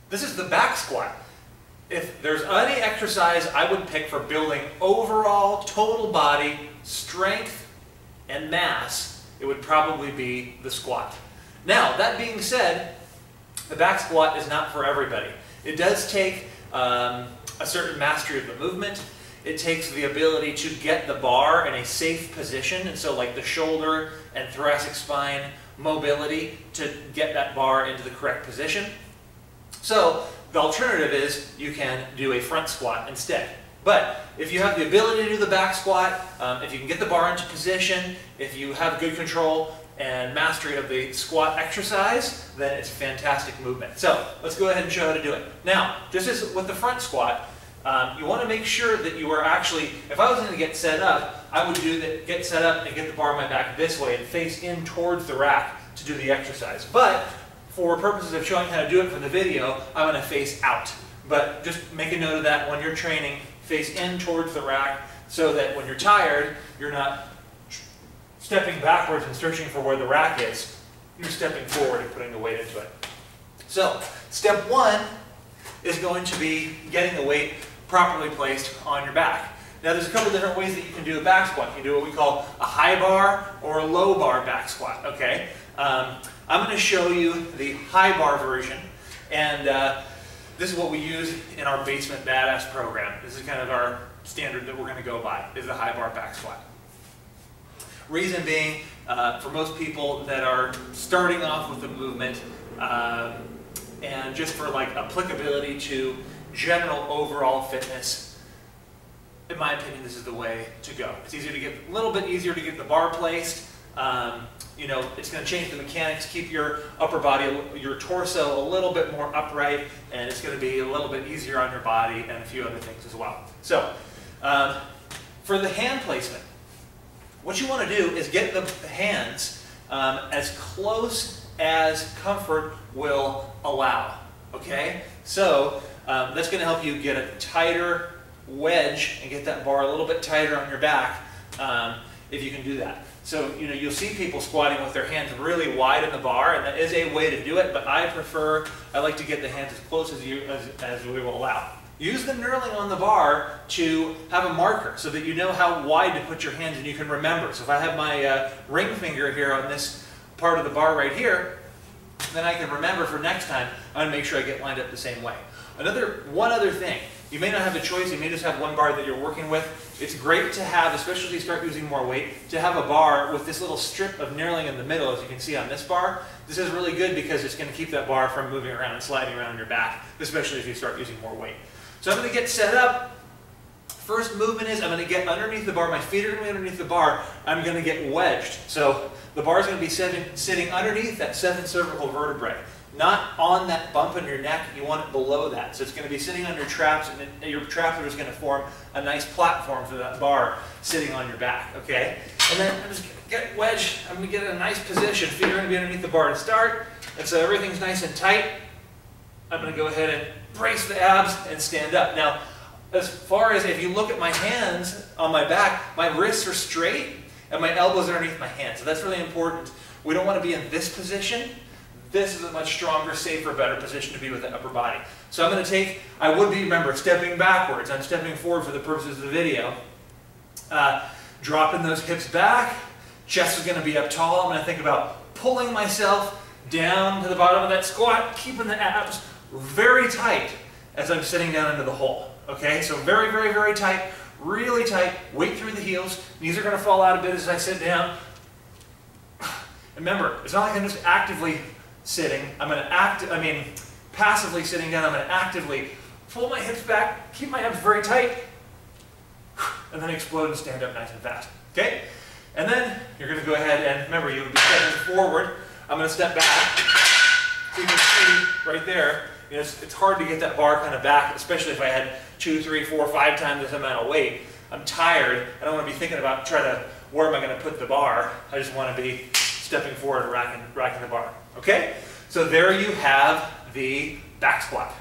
This is the back squat. If there's any exercise I would pick for building overall total body strength and mass, it would probably be the squat. Now, that being said, the back squat is not for everybody. It does take a certain mastery of the movement. It takes the ability to get the bar in a safe position, and so like the shoulder and thoracic spine mobility to get that bar into the correct position. So the alternative is you can do a front squat instead. But if you have the ability to do the back squat, if you can get the bar into position, if you have good control and mastery of the squat exercise, then it's a fantastic movement. So let's go ahead and show how to do it. Now, just as with the front squat, you want to make sure that you are actually, if I was going to get set up, I would do that, get set up and get the bar on my back this way and face in towards the rack to do the exercise. But for purposes of showing how to do it for the video, I'm going to face out. But just make a note of that when you're training, face in towards the rack so that when you're tired, you're not stepping backwards and searching for where the rack is. You're stepping forward and putting the weight into it. So, step one is going to be getting the weight properly placed on your back. Now there's a couple different ways that you can do a back squat. You can do what we call a high bar or a low bar back squat, okay? I'm going to show you the high bar version, and this is what we use in our Basement Badass program. This is kind of our standard that we're going to go by, is the high bar back squat. Reason being, for most people that are starting off with the movement, and just for like applicability to general overall fitness, in my opinion, this is the way to go. It's easier to get, a little bit easier to get the bar placed. You know, it's going to change the mechanics, keep your upper body, your torso a little bit more upright, and it's going to be a little bit easier on your body and a few other things as well. So, for the hand placement, what you want to do is get the hands as close as comfort will allow, okay? So, that's going to help you get a tighter wedge and get that bar a little bit tighter on your back if you can do that. So, you know, you'll see people squatting with their hands really wide in the bar, and that is a way to do it, but I like to get the hands as close as we will allow. Use the knurling on the bar to have a marker so that you know how wide to put your hands and you can remember. So if I have my ring finger here on this part of the bar right here, then I can remember for next time, I'm going to make sure I get lined up the same way. One other thing, you may not have a choice, you may just have one bar that you're working with. It's great to have, especially if you start using more weight, to have a bar with this little strip of knurling in the middle, as you can see on this bar. This is really good because it's going to keep that bar from moving around and sliding around your back, especially if you start using more weight. So I'm going to get set up. First movement is I'm going to get underneath the bar. My feet are going to be underneath the bar. I'm going to get wedged. So the bar is going to be sitting underneath that 7th cervical vertebrae. Not on that bump in your neck, you want it below that. So it's going to be sitting on your traps, and your trapdoor is going to form a nice platform for that bar sitting on your back, okay? And then I'm just going to get wedged, I'm going to get in a nice position. Feet are going to be underneath the bar to start, and so everything's nice and tight. I'm going to go ahead and brace the abs and stand up. Now, as far as if you look at my hands on my back, my wrists are straight, and my elbows are underneath my hands. So that's really important. We don't want to be in this position. This is a much stronger, safer, better position to be with the upper body. So I'm going to take, remember, stepping backwards. I'm stepping forward for the purposes of the video. Dropping those hips back. Chest is going to be up tall. I'm going to think about pulling myself down to the bottom of that squat, keeping the abs very tight as I'm sitting down into the hole. Okay, so very, very, very tight, really tight. Weight through the heels. Knees are going to fall out a bit as I sit down. Remember, it's not like I'm just actively sitting. I'm going to passively sitting down. I'm going to actively pull my hips back, keep my abs very tight, and then explode and stand up nice and fast. Okay? And then you're going to go ahead and, remember, you would be stepping forward. I'm going to step back. So you can see right there, you know, it's hard to get that bar kind of back, especially if I had 2, 3, 4, 5 times this amount of weight. I'm tired. I don't want to be thinking about where am I going to put the bar. I just want to be stepping forward and racking the bar. Okay? So there you have the back squat.